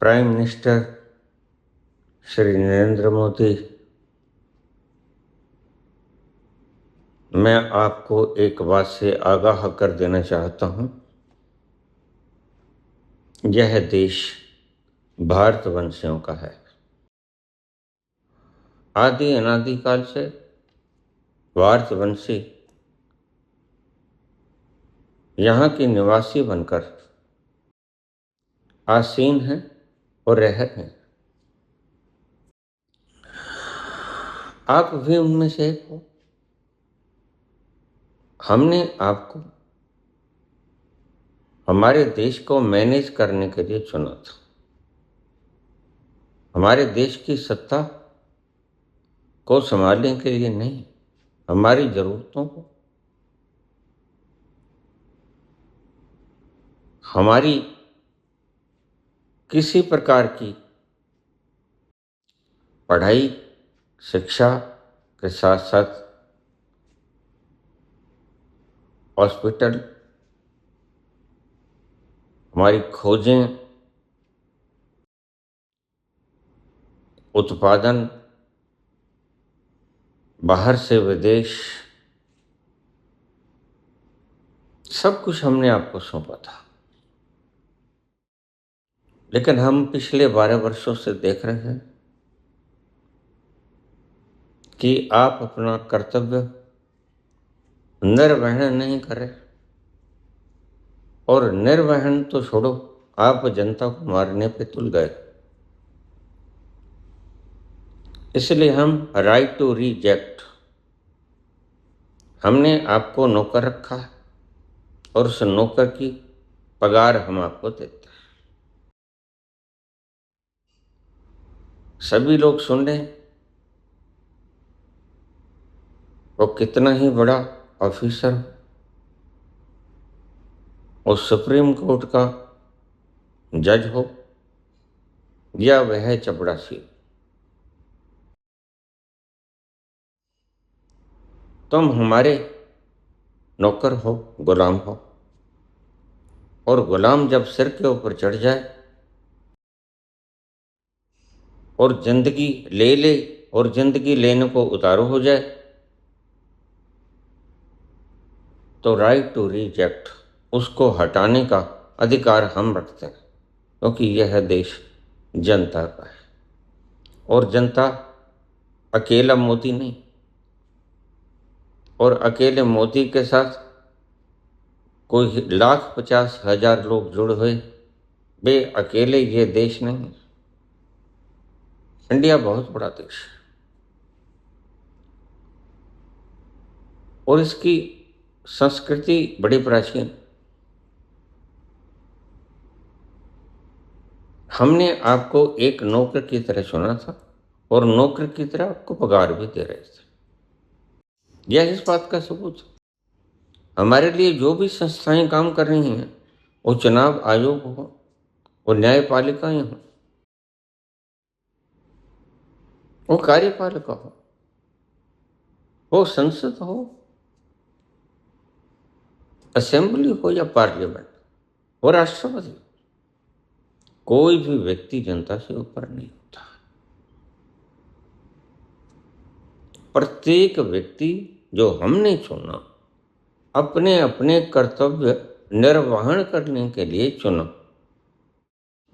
Prime minister Shri Narendra Modi, मैं आपको एक बात से आगाह कर देना चाहता हूं। यह देश भारतवंशियों का है। आदि अनादि काल से भारतवंशी यहाँ के निवासी बनकर आसीन हैं और रह हैं। आप भी उनमें से एक हो। हमने आपको हमारे देश को मैनेज करने के लिए चुना था। हमारे देश की सत्ता को संभालने के लिए नहीं, हमारी जरूरतों को, हमारी किसी प्रकार की पढ़ाई शिक्षा के साथ साथ हॉस्पिटल, हमारी खोजें, उत्पादन, बाहर से विदेश, सब कुछ हमने आपको सौंपा था। लेकिन हम पिछले 12 वर्षों से देख रहे हैं कि आप अपना कर्तव्य निर्वहन नहीं कर रहे, और निर्वहन तो छोड़ो, आप जनता को मारने पे तुल गए। इसलिए हम राइट टू रिजेक्ट, हमने आपको नौकर रखा है और उस नौकर की पगार हम आपको देते हैं। सभी लोग सुन रहे हैं, वो कितना ही बड़ा ऑफिसर, वो सुप्रीम कोर्ट का जज हो या वह चपड़ासी, तुम हमारे नौकर हो, गुलाम हो। और गुलाम जब सिर के ऊपर चढ़ जाए और जिंदगी ले ले और जिंदगी लेने को उतारू हो जाए, तो राइट टू रिजेक्ट, उसको हटाने का अधिकार हम रखते हैं, क्योंकि यह देश जनता का है। और जनता अकेला मोदी नहीं, और अकेले मोदी के साथ कोई 1,50,000 लोग जुड़ हुए, वे अकेले ये देश नहीं। इंडिया बहुत बड़ा देश है और इसकी संस्कृति बड़ी प्राचीन। हमने आपको एक नौकर की तरह चुना था और नौकर की तरह आपको पगार भी दे रहे थे। यह इस बात का सबूत है। हमारे लिए जो भी संस्थाएं काम कर रही हैं, वो चुनाव आयोग हो, वो न्यायपालिकाएं हो, वो कार्यपालिका हो, वो संसद हो, असेंबली हो या पार्लियामेंट, वो राष्ट्रपति, कोई भी व्यक्ति जनता से ऊपर नहीं होता। प्रत्येक व्यक्ति जो हमने चुना, अपने अपने कर्तव्य निर्वहन करने के लिए चुना।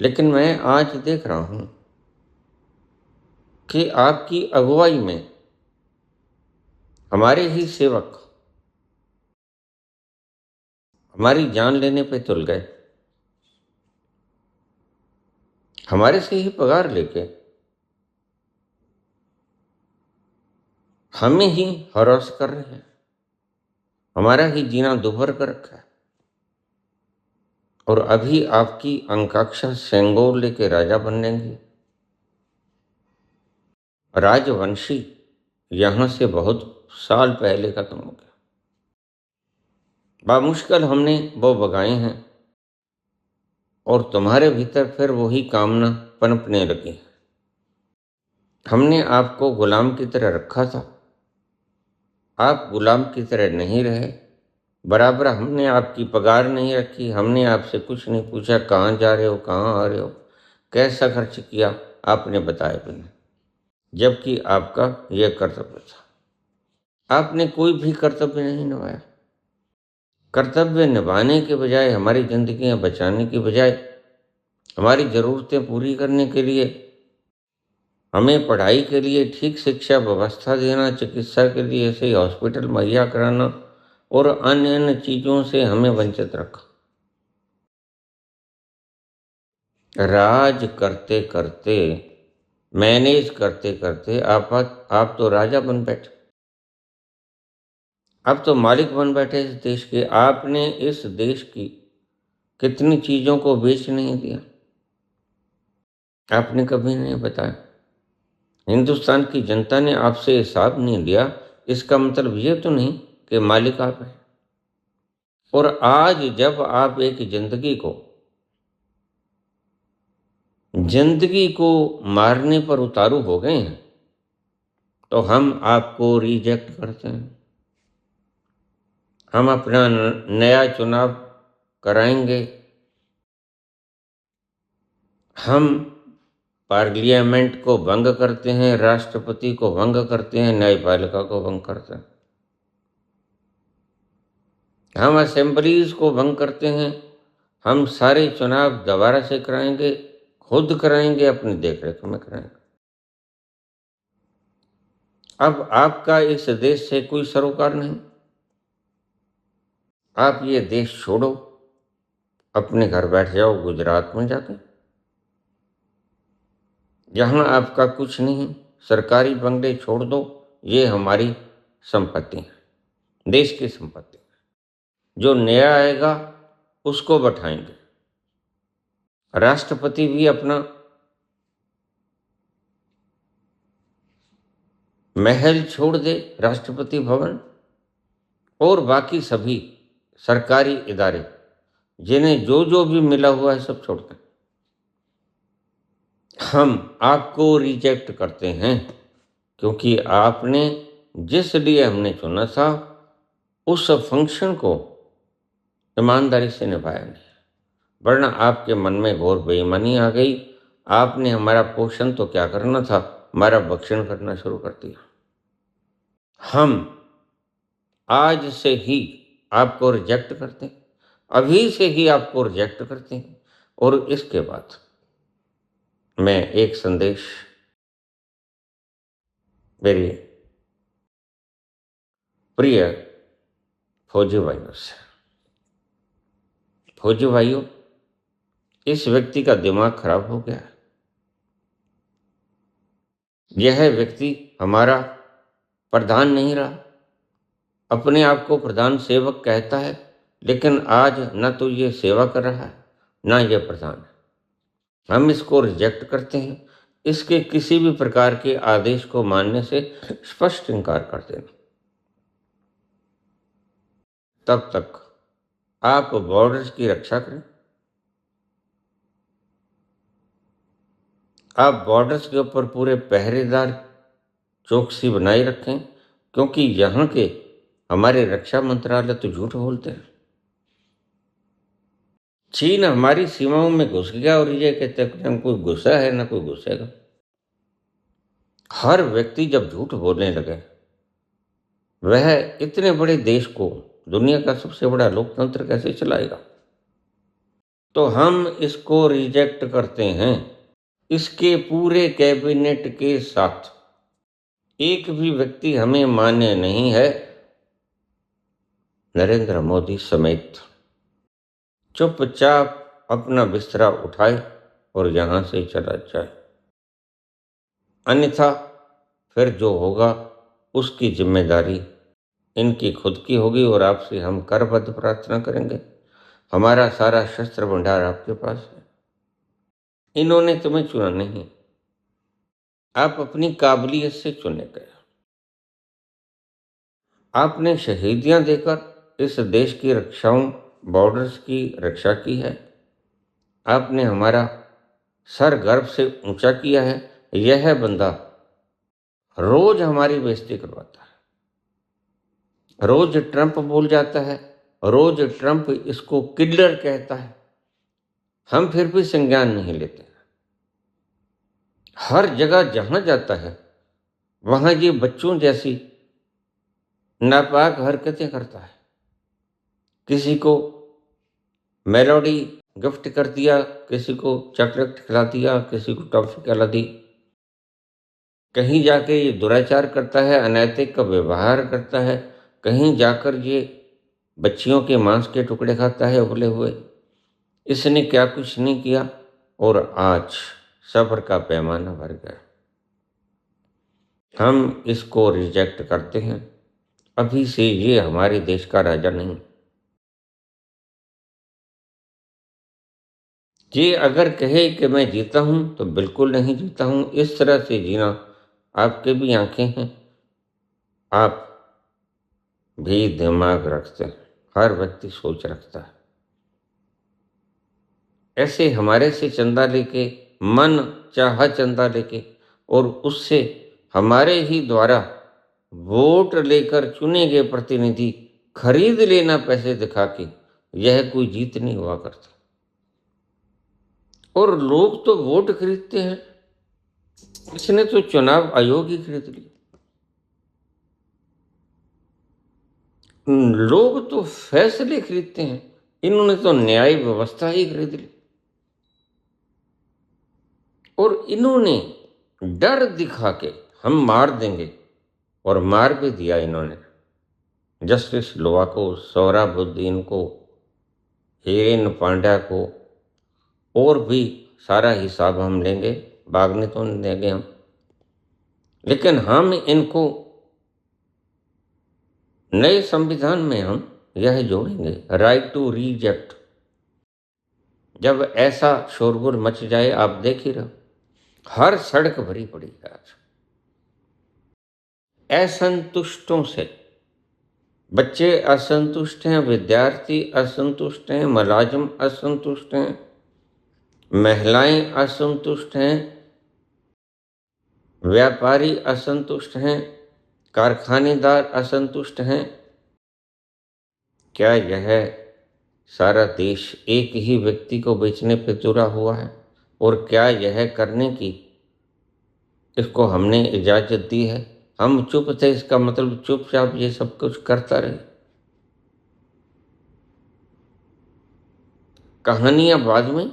लेकिन मैं आज देख रहा हूं कि आपकी अगुवाई में हमारे ही सेवक हमारी जान लेने पे तुल गए, हमारे से ही पगार लेके हमें ही हरास कर रहे हैं, हमारा ही जीना दुभर कर रखा है। और अभी आपकी अंकाक्षा सेंगोर लेके राजा बनेंगे। राजवंशी यहां से बहुत साल पहले खत्म हो गया। बामुश्किल हमने वो भगाए हैं और तुम्हारे भीतर फिर वही कामना पनपने लगी। हमने आपको गुलाम की तरह रखा था, आप गुलाम की तरह नहीं रहे। बराबर हमने आपकी पगार नहीं रखी, हमने आपसे कुछ नहीं पूछा कहाँ जा रहे हो, कहाँ आ रहे हो, कैसा खर्च किया आपने बताया भी नहीं, जबकि आपका यह कर्तव्य था। आपने कोई भी कर्तव्य नहीं निभाया। कर्तव्य निभाने के बजाय, हमारी जिंदगियां बचाने के बजाय, हमारी ज़रूरतें पूरी करने के लिए, हमें पढ़ाई के लिए ठीक शिक्षा व्यवस्था देना, चिकित्सा के लिए सही हॉस्पिटल मुहैया कराना और अन्य अन्य चीज़ों से हमें वंचित रखा। राज करते करते, मैनेज करते करते आप तो राजा बन बैठे, आप तो मालिक बन बैठे इस देश के। आपने इस देश की कितनी चीज़ों को बेच नहीं दिया, आपने कभी नहीं बताया। हिंदुस्तान की जनता ने आपसे हिसाब नहीं लिया, इसका मतलब ये तो नहीं कि मालिक आप हैं। और आज जब आप एक जिंदगी को मारने पर उतारू हो गए हैं, तो हम आपको रिजेक्ट करते हैं। हम अपना नया चुनाव कराएंगे, हम पार्लियामेंट को भंग करते हैं, राष्ट्रपति को भंग करते हैं, न्यायपालिका को भंग करते हैं, हम असेंबलीज को भंग करते हैं। हम सारे चुनाव दोबारा से कराएंगे, खुद कराएंगे, अपनी देखरेख में कराएंगे। अब आपका इस देश से कोई सरोकार नहीं। आप ये देश छोड़ो, अपने घर बैठ जाओ गुजरात में जाके, जहां आपका कुछ नहीं। सरकारी बंगले छोड़ दो, ये हमारी संपत्ति है, देश की संपत्ति। जो नया आएगा उसको बैठाएंगे। राष्ट्रपति भी अपना महल छोड़ दे, राष्ट्रपति भवन, और बाकी सभी सरकारी इदारे जिन्हें जो जो भी मिला हुआ है सब छोड़ दें। हम आपको रिजेक्ट करते हैं क्योंकि आपने जिस लिए हमने चुना था उस फंक्शन को ईमानदारी से निभाया नहीं, वरना आपके मन में घोर बेईमानी आ गई। आपने हमारा पोषण तो क्या करना था, हमारा भक्षण करना शुरू कर दिया। हम आज से ही आपको रिजेक्ट करते हैं, अभी से ही आपको रिजेक्ट करते हैं। और इसके बाद मैं एक संदेश मेरे प्रिय फौजी भाइयों से, फौजी भाइयों, इस व्यक्ति का दिमाग खराब हो गया है। यह व्यक्ति हमारा प्रधान नहीं रहा, अपने आप को प्रधान सेवक कहता है, लेकिन आज न तो ये सेवा कर रहा है ना ये प्रधान है। हम इसको रिजेक्ट करते हैं। इसके किसी भी प्रकार के आदेश को मानने से स्पष्ट इनकार कर देना। तब तक आप बॉर्डर्स की रक्षा करें, आप बॉर्डर्स के ऊपर पूरे पहरेदार चौकसी बनाए रखें, क्योंकि यहाँ के हमारे रक्षा मंत्रालय तो झूठ बोलते हैं। चीन हमारी सीमाओं में घुस गया और ये कहते हैं न कोई घुसा है न कोई घुसेगा। हर व्यक्ति जब झूठ बोलने लगे, वह इतने बड़े देश को, दुनिया का सबसे बड़ा लोकतंत्र कैसे चलाएगा? तो हम इसको रिजेक्ट करते हैं। इसके पूरे कैबिनेट के साथ एक भी व्यक्ति हमें मान्य नहीं है, नरेंद्र मोदी समेत। चुपचाप अपना बिस्तरा उठाए और यहां से चला जाए, अन्यथा फिर जो होगा उसकी जिम्मेदारी इनकी खुद की होगी। और आपसे हम करबद्ध प्रार्थना करेंगे, हमारा सारा शस्त्र भंडार आपके पास है। इन्होंने तुम्हें चुना नहीं, आप अपनी काबिलियत से चुने गए। आपने शहीदियां देकर इस देश की रक्षाओं, बॉर्डर्स की रक्षा की है। आपने हमारा सर गर्व से ऊंचा किया है। यह बंदा रोज हमारी बेइज्जती करवाता है, रोज ट्रंप बोल जाता है, रोज ट्रंप इसको किलर कहता है। हम फिर भी संज्ञान नहीं लेते। हर जगह जहां जाता है वहां ये बच्चों जैसी नापाक हरकतें करता है। किसी को मेलोडी गिफ्ट कर दिया, किसी को चॉकलेट खिला दिया, किसी को टॉफी खिला दी। कहीं जाके ये दुराचार करता है, अनैतिक का व्यवहार करता है। कहीं जाकर ये बच्चियों के मांस के टुकड़े खाता है उबले हुए। इसने क्या कुछ नहीं किया और आज सब्र का पैमाना भर गया। हम इसको रिजेक्ट करते हैं। अभी से ये हमारे देश का राजा नहीं। ये अगर कहे कि मैं जीता हूं तो बिल्कुल नहीं जीता हूं। इस तरह से जीना, आपके भी आंखें हैं, आप भी दिमाग रखते हैं, हर व्यक्ति सोच रखता है। ऐसे हमारे से चंदा लेके, मन चाहा चंदा लेके, और उससे हमारे ही द्वारा वोट लेकर चुने गए प्रतिनिधि खरीद लेना पैसे दिखा के, यह कोई जीत नहीं हुआ करता। और लोग तो वोट खरीदते हैं, इसने तो चुनाव आयोग ही खरीद लिया। लोग तो फैसले खरीदते हैं, इन्होंने तो न्याय व्यवस्था ही खरीद ली। और इन्होंने डर दिखा के हम मार देंगे, और मार भी दिया इन्होंने। जस्टिस लोवा को, सोहराबुद्दीन को, हिरेन पांड्या को, और भी सारा हिसाब हम लेंगे, भागने तो नहीं देंगे हम। लेकिन हम इनको नए संविधान में हम यह जोड़ेंगे, राइट टू रिजेक्ट। जब ऐसा शोरगुल मच जाए, आप देख ही रहो, हर सड़क भरी पड़ी है आज असंतुष्टों से। बच्चे असंतुष्ट हैं, विद्यार्थी असंतुष्ट हैं, मुलाजिम असंतुष्ट हैं, महिलाएं असंतुष्ट हैं, व्यापारी असंतुष्ट हैं, कारखानेदार असंतुष्ट हैं। क्या यह सारा देश एक ही व्यक्ति को बेचने पर तुला हुआ है? और क्या यह करने की इसको हमने इजाजत दी है? हम चुप थे, इसका मतलब चुपचाप ये सब कुछ करता रहे। कहानियां बाद में।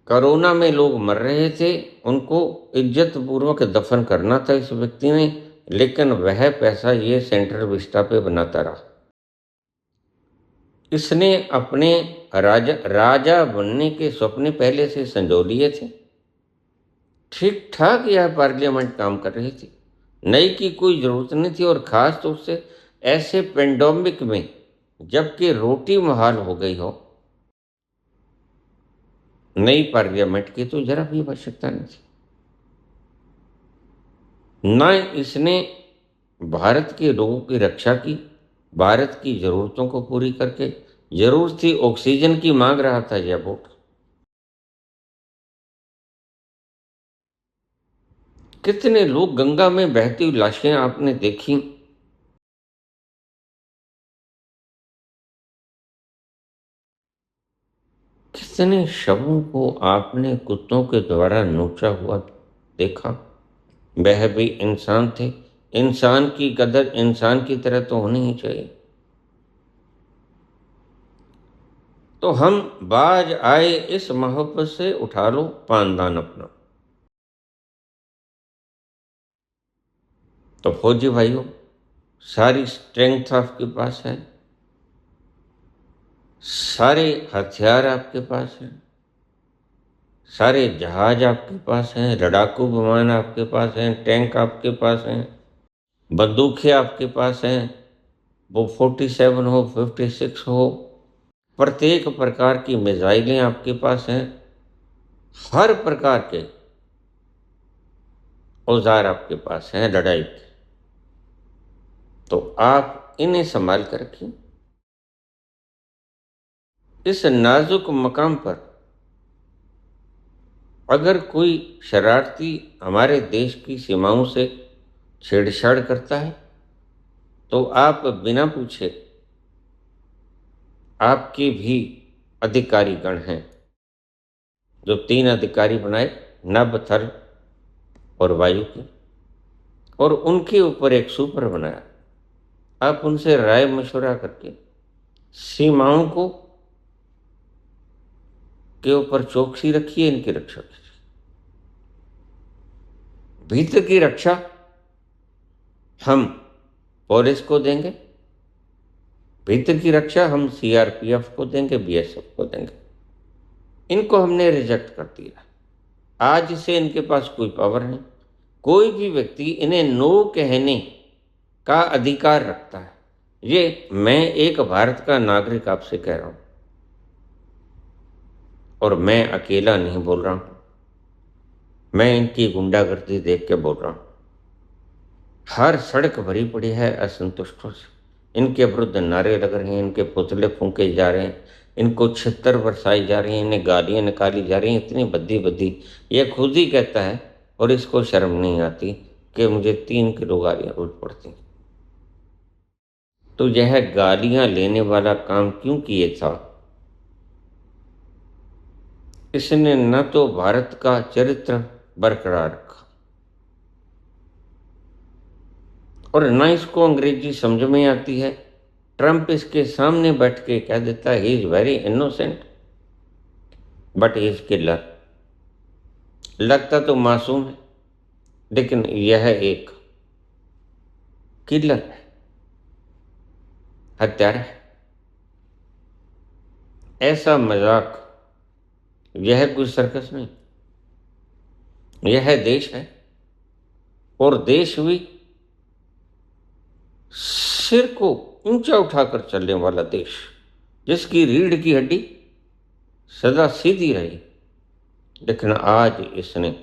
कोरोना में लोग मर रहे थे, उनको इज्जत पूर्वक दफन करना था इस व्यक्ति ने, लेकिन वह पैसा ये सेंट्रल विस्टा पे बनाता रहा। इसने अपने राजा बनने के सपने पहले से संजो लिए थे। ठीक ठाक यह पार्लियामेंट काम कर रही थी, नई की कोई जरूरत नहीं थी। और खास तौर से ऐसे पेंडेमिक में, जबकि रोटी मुहाल हो गई हो, नई पार्लियामेंट की तो जरा भी आवश्यकता नहीं थी। न इसने भारत के लोगों की रक्षा की, भारत की जरूरतों को पूरी करके। जरूर थी ऑक्सीजन की, मांग रहा था यह वोट। कितने लोग, गंगा में बहती हुई लाशें आपने देखी, कितने शवों को आपने कुत्तों के द्वारा नोचा हुआ देखा। वह भी इंसान थे। इंसान की कदर इंसान की तरह तो होनी ही चाहिए। तो हम बाज आए इस मोहब्बत से, उठा लो पानदान अपना। तो फौजी भाइयों, सारी स्ट्रेंथ आपके पास है, सारे हथियार आपके पास हैं, सारे जहाज आपके पास हैं, लड़ाकू विमान आपके पास हैं, टैंक आपके पास हैं, बंदूकें आपके पास हैं, वो 47 हो, 56 हो, प्रत्येक प्रकार की मिसाइलें आपके पास हैं, हर प्रकार के औजार आपके पास हैं लड़ाई के। तो आप इन्हें संभाल कर रखिए। इस नाजुक मकाम पर अगर कोई शरारती हमारे देश की सीमाओं से छेड़छाड़ करता है, तो आप बिना पूछे, आपके भी अधिकारीगण हैं, जो 3 अधिकारी बनाए, नभ, थल और वायु के, और उनके ऊपर एक सुपर बनाया। आप उनसे राय मशवरा करके सीमाओं को के ऊपर चौकसी रखिए, इनकी रक्षा कीजिए। भीतर की रक्षा हम पुलिस को देंगे, भीतर की रक्षा हम सीआरपीएफ को देंगे, बीएसएफ को देंगे। इनको हमने रिजेक्ट कर दिया। आज से इनके पास कोई पावर नहीं। कोई भी व्यक्ति इन्हें नो कहने का अधिकार रखता है। ये मैं एक भारत का नागरिक आपसे कह रहा हूं, और मैं अकेला नहीं बोल रहा हूं, मैं इनकी गुंडागर्दी देख के बोल रहा हूं। हर सड़क भरी पड़ी है असंतुष्टों से। इनके विरुद्ध नारे लग रहे हैं, इनके पुतले फूंके जा रहे हैं, इनको छितर बरसाई जा रही हैं, इन्हें गालियां निकाली जा रही हैं, इतनी बद्दी बद्दी। ये खुद ही कहता है और इसको शर्म नहीं आती कि मुझे 3 किलो गालियां रोज पड़ती। तो यह गालियां लेने वाला काम क्यों किए था? इसने न तो भारत का चरित्र बरकरार रखा, और न इसको अंग्रेजी समझ में आती है। ट्रंप इसके सामने बैठ के कह देता है he is very innocent but he is killer. लगता तो मासूम है, लेकिन यह एक किलर है, हत्यारा है। ऐसा मजाक, यह कोई सर्कस नहीं, यह देश है। और देश भी सिर को ऊंचा उठाकर चलने वाला देश, जिसकी रीढ़ की हड्डी सदा सीधी रही। लेकिन आज इसने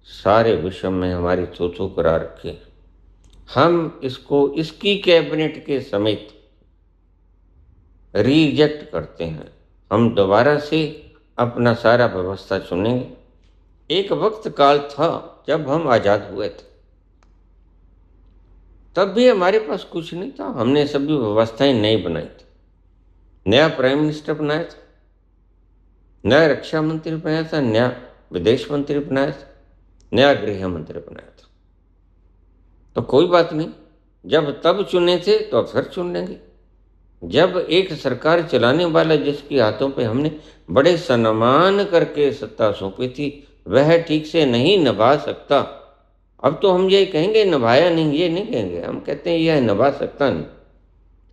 सारे विश्व में हमारी चोचो करा रखी। हम इसको इसकी कैबिनेट के समेत रिजेक्ट करते हैं। हम दोबारा से अपना सारा व्यवस्था चुनेंगे। एक वक्त काल था जब हम आजाद हुए थे, तब भी हमारे पास कुछ नहीं था। हमने सभी व्यवस्थाएं नई बनाई थी। नया प्राइम मिनिस्टर बनाया था, नया रक्षा मंत्री बनाया था, नया विदेश मंत्री बनाया था, नया गृह मंत्री बनाया था। तो कोई बात नहीं, जब तब चुने थे तो फिर चुन लेंगे। जब एक सरकार चलाने वाला जिसके हाथों पे हमने बड़े सम्मान करके सत्ता सौंपी थी, वह ठीक से नहीं निभा सकता, अब तो हम ये कहेंगे निभाया नहीं, ये नहीं कहेंगे। हम कहते हैं यह निभा सकता नहीं।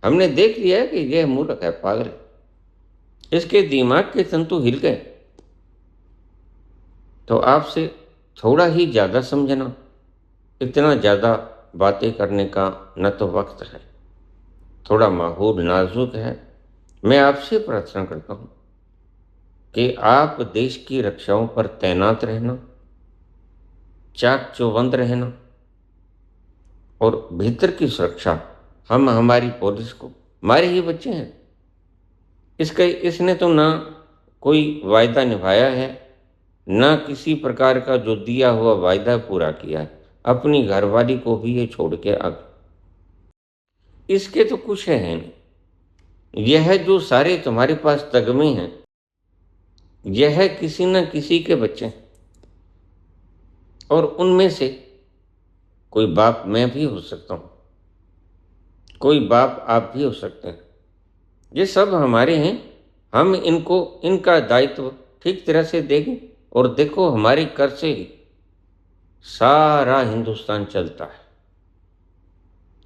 हमने देख लिया है कि यह मूर्ख है, पागल है, इसके दिमाग के तंतु हिल गए। तो आपसे थोड़ा ही ज़्यादा समझना, इतना ज़्यादा बातें करने का न तो वक्त है, थोड़ा माहौल नाजुक है। मैं आपसे प्रार्थना करता हूँ कि आप देश की रक्षाओं पर तैनात रहना, चाक चौबंद रहना, और भीतर की सुरक्षा हम हमारी पुलिस को, हमारे ही बच्चे हैं, इसने तो ना कोई वायदा निभाया है, ना किसी प्रकार का जो दिया हुआ वायदा पूरा किया है। अपनी घरवाली को भी ये छोड़ के आ गया। इसके तो कुछ है नहीं। यह जो सारे तुम्हारे पास तगमे हैं, यह किसी न किसी के बच्चे हैं, और उनमें से कोई बाप मैं भी हो सकता हूँ, कोई बाप आप भी हो सकते हैं। ये सब हमारे हैं। हम इनको, इनका दायित्व ठीक तरह से देंगे। और देखो, हमारी कर से ही सारा हिंदुस्तान चलता है।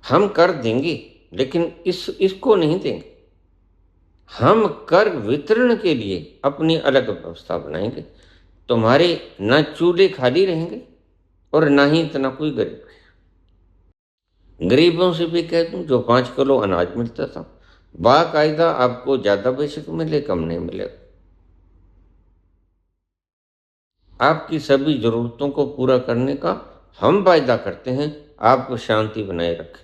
हम कर देंगे, लेकिन इसको नहीं देंगे। हम कर वितरण के लिए अपनी अलग व्यवस्था बनाएंगे। तुम्हारे ना चूल्हे खाली रहेंगे और ना ही इतना कोई गरीब है। गरीबों से भी कह दूं, जो 5 किलो अनाज मिलता था, बाकायदा आपको ज़्यादा बेशक मिले, कम नहीं मिलेगा। आपकी सभी ज़रूरतों को पूरा करने का हम वायदा करते हैं। आप शांति बनाए रखें।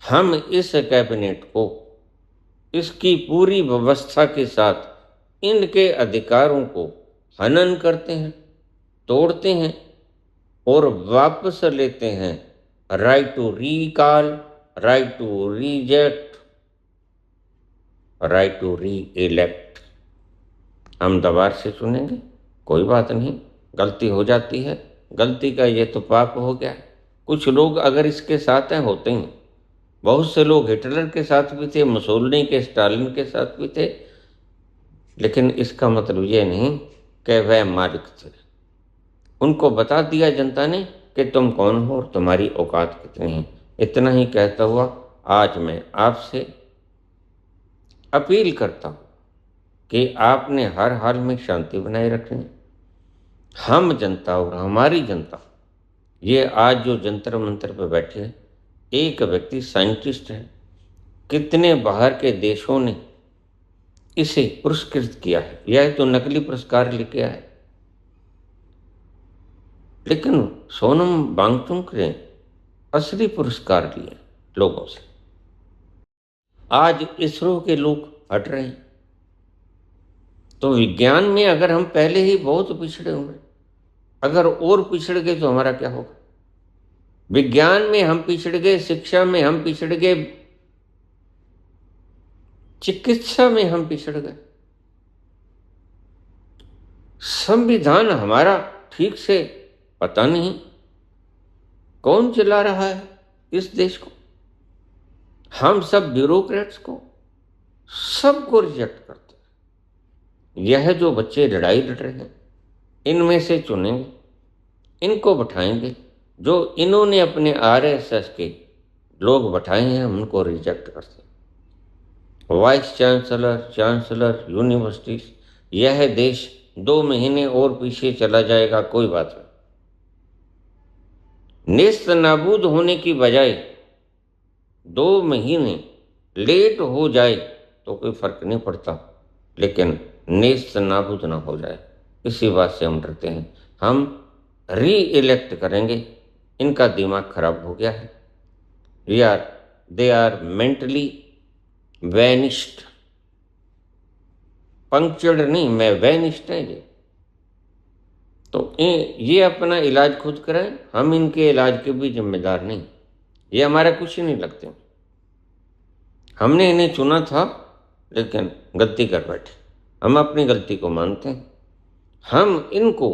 हम इस कैबिनेट को इसकी पूरी व्यवस्था के साथ इनके अधिकारों को हनन करते हैं, तोड़ते हैं और वापस लेते हैं। Right to recall, right to reject, right to re-elect. हम दोबार से चुनेंगे, कोई बात नहीं, गलती हो जाती है, गलती का ये तो पाप हो गया। कुछ लोग अगर इसके साथ हैं होते हैं, बहुत से लोग हिटलर के साथ भी थे, मुसोलिनी के, स्टालिन के साथ भी थे, लेकिन इसका मतलब ये नहीं कि वह मालिक थे। उनको बता दिया जनता ने कि तुम कौन हो और तुम्हारी औकात कितनी है। इतना ही कहता हुआ आज मैं आपसे अपील करता हूँ कि आपने हर हाल में शांति बनाए रखनी। हम जनता और हमारी जनता, ये आज जो जंतर मंतर पर बैठे हैं, एक व्यक्ति साइंटिस्ट है, कितने बाहर के देशों ने इसे पुरस्कृत किया है, यह तो नकली पुरस्कार लेके आए, लेकिन सोनम वांगचुक ने असली पुरस्कार लिए लोगों से। आज इसरो के लोग हट रहे हैं। तो विज्ञान में अगर हम पहले ही बहुत पिछड़े हुए, अगर और पिछड़ गए तो हमारा क्या होगा। विज्ञान में हम पिछड़ गए, शिक्षा में हम पिछड़ गए, चिकित्सा में हम पिछड़ गए, संविधान हमारा ठीक से पता नहीं कौन चला रहा है इस देश को। हम सब ब्यूरोक्रेट्स को, सबको रिजेक्ट करते हैं। यह जो बच्चे लड़ाई लड़ रहे हैं, इनमें से चुनेंगे, इनको बैठाएंगे, जो इन्होंने अपने आरएसएस के लोग बैठाए हैं उनको रिजेक्ट करते हैं। वाइस चांसलर, चांसलर, यूनिवर्सिटीज, यह देश 2 महीने और पीछे चला जाएगा, कोई बात नहीं। नेस्त नाबूद होने की बजाय 2 महीने लेट हो जाए तो कोई फर्क नहीं पड़ता, लेकिन नेस्त नाबूद ना हो जाए, इसी बात से हम डरते हैं। हम री इलेक्ट करेंगे, इनका दिमाग खराब हो गया है। They are mentally vanished, punctured नहीं, मैं वैनिश्ड है ये। तो ये अपना इलाज खुद करें, हम इनके इलाज के भी जिम्मेदार नहीं, ये हमारा कुछ ही नहीं लगते। हमने इन्हें चुना था लेकिन गलती कर बैठे, हम अपनी गलती को मानते हैं। हम इनको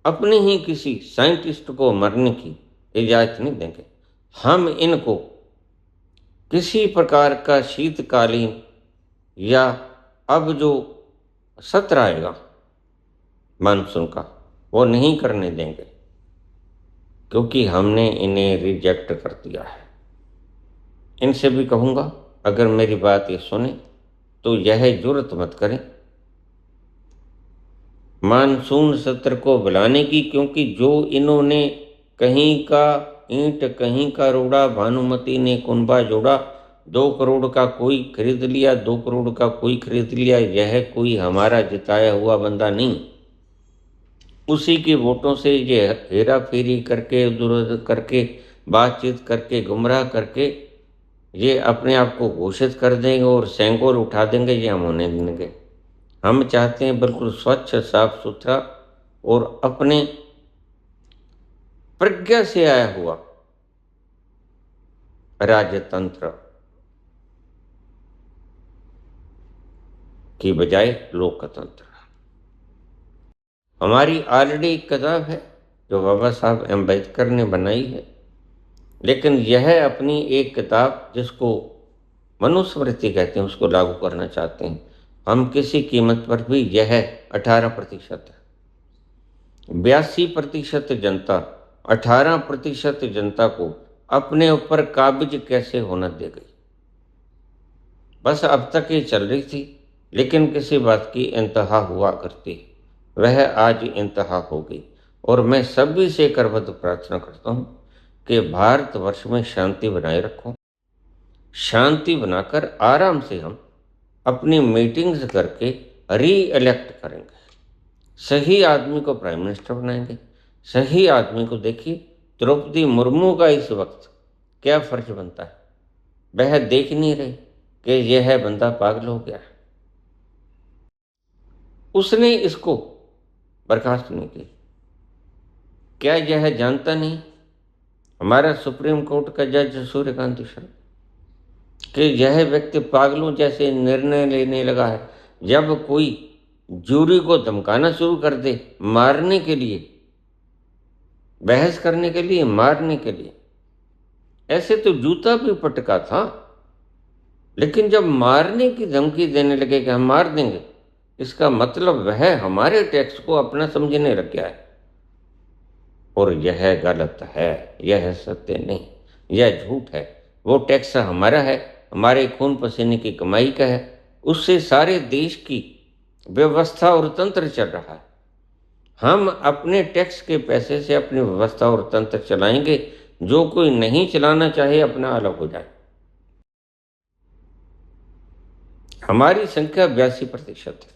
अपने ही किसी साइंटिस्ट को मरने की इजाज़त नहीं देंगे। हम इनको किसी प्रकार का शीतकालीन या अब जो सत्र आएगा मानसून का, वो नहीं करने देंगे, क्योंकि हमने इन्हें रिजेक्ट कर दिया है। इनसे भी कहूँगा अगर मेरी बात ये सुने तो यह जुर्रत मत करें मानसून सत्र को बुलाने की, क्योंकि जो इन्होंने कहीं का ईंट कहीं का रोड़ा, भानुमति ने कुंभा जोड़ा, 2 करोड़ का कोई खरीद लिया, 2 करोड़ का कोई खरीद लिया, यह कोई हमारा जिताया हुआ बंदा नहीं। उसी के वोटों से ये हेरा फेरी करके, उधर करके, बातचीत करके, गुमराह करके ये अपने आप को घोषित कर देंगे और सेंगोर उठा देंगे, ये हम होने देंगे। हम चाहते हैं बिल्कुल स्वच्छ, साफ सुथरा और अपने प्रज्ञा से आया हुआ राजतंत्र की बजाय लोकतंत्र। हमारी ऑलरेडी एक किताब है जो बाबा साहब अम्बेडकर ने बनाई है, लेकिन यह अपनी एक किताब जिसको मनुस्मृति कहते हैं उसको लागू करना चाहते हैं हम किसी कीमत पर भी। यह 18% है। 82% जनता 18% जनता को अपने ऊपर काबिज कैसे होना दे गई। बस अब तक ये चल रही थी, लेकिन किसी बात की इंतहा हुआ करती, वह आज इंतहा हो गई। और मैं सभी से करबद्ध प्रार्थना करता हूँ कि भारतवर्ष में शांति बनाए रखो। शांति बनाकर आराम से हम अपनी मीटिंग्स करके री इलेक्ट करेंगे, सही आदमी को प्राइम मिनिस्टर बनाएंगे। सही आदमी को देखिए, द्रौपदी मुर्मू का इस वक्त क्या फर्ज बनता है, वह देख नहीं रही कि यह बंदा पागल हो गया है। उसने इसको बर्खास्त नहीं की। क्या यह जानता नहीं हमारा सुप्रीम कोर्ट का जज सूर्यकांत शर्मा कि यह व्यक्ति पागलों जैसे निर्णय लेने लगा है। जब कोई जूरी को धमकाना शुरू कर दे, मारने के लिए, बहस करने के लिए, मारने के लिए। ऐसे तो जूता भी पटका था, लेकिन जब मारने की धमकी देने लगे कि हम मार देंगे, इसका मतलब वह हमारे टैक्स को अपना समझने लग गया है। और यह गलत है, यह सत्य नहीं, यह झूठ है। वो टैक्स हमारा है, हमारे खून पसीने की कमाई का है, उससे सारे देश की व्यवस्था और तंत्र चल रहा है। हम अपने टैक्स के पैसे से अपनी व्यवस्था और तंत्र चलाएंगे। जो कोई नहीं चलाना चाहे अपना अलग हो जाए। हमारी संख्या 82% है।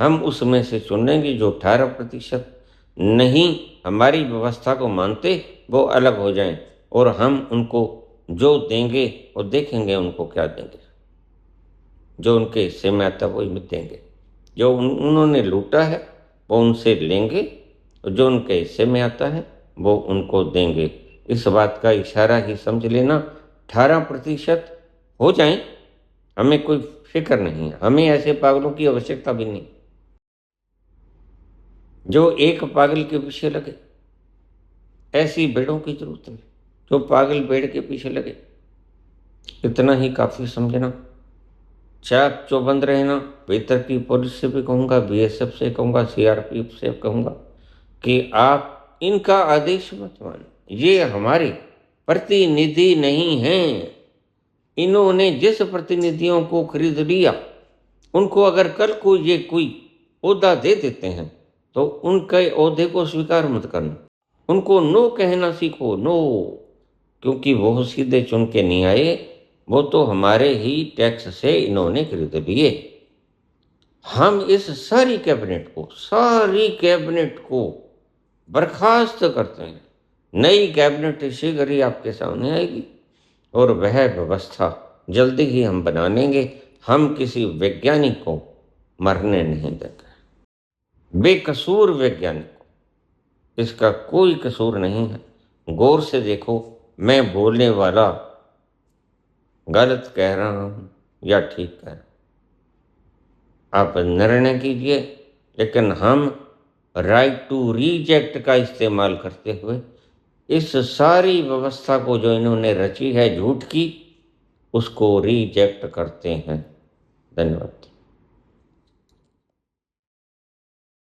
हम उसमें से चुनेंगे जो 18% नहीं हमारी व्यवस्था को मानते, वो अलग हो जाएं, और हम उनको जो देंगे वो देखेंगे उनको क्या देंगे। जो उनके हिस्से में आता है वही देंगे। जो उन्होंने लूटा है वो उनसे लेंगे, और जो उनके हिस्से में आता है वो उनको देंगे। इस बात का इशारा ही समझ लेना। 18% हो जाएं, हमें कोई फिक्र नहीं है। हमें ऐसे पागलों की आवश्यकता भी नहीं जो एक पागल के पीछे लगे। ऐसी भेड़ों की जरूरत है जो पागल भेड़ के पीछे लगे। इतना ही काफी समझना। चाक चौबंद रहना। भीतर की पुलिस से भी कहूँगा, बीएसएफ से कहूँगा, सीआरपीएफ से कहूँगा कि आप इनका आदेश मत मानो। ये हमारे प्रतिनिधि नहीं हैं। इन्होंने जिस प्रतिनिधियों को खरीद लिया, उनको अगर कल को ये कोई ओहदा दे देते हैं तो उनके ओहदे को स्वीकार मत करना। उनको नो कहना सीखो, नो। क्योंकि वो सीधे चुन के नहीं आए, वो तो हमारे ही टैक्स से इन्होंने खरीद लिए। हम इस सारी कैबिनेट को बर्खास्त करते हैं। नई कैबिनेट शीघ्र ही आपके सामने आएगी और वह व्यवस्था जल्दी ही हम बना लेंगे। हम किसी वैज्ञानिक को मरने नहीं देंगे। बेकसूर वैज्ञानिक, इसका कोई कसूर नहीं है। गौर से देखो, मैं बोलने वाला गलत कह रहा हूं या ठीक कह रहा हूं, आप निर्णय कीजिए। लेकिन हम राइट टू रिजेक्ट का इस्तेमाल करते हुए इस सारी व्यवस्था को जो इन्होंने रची है झूठ की, उसको रिजेक्ट करते हैं। धन्यवाद।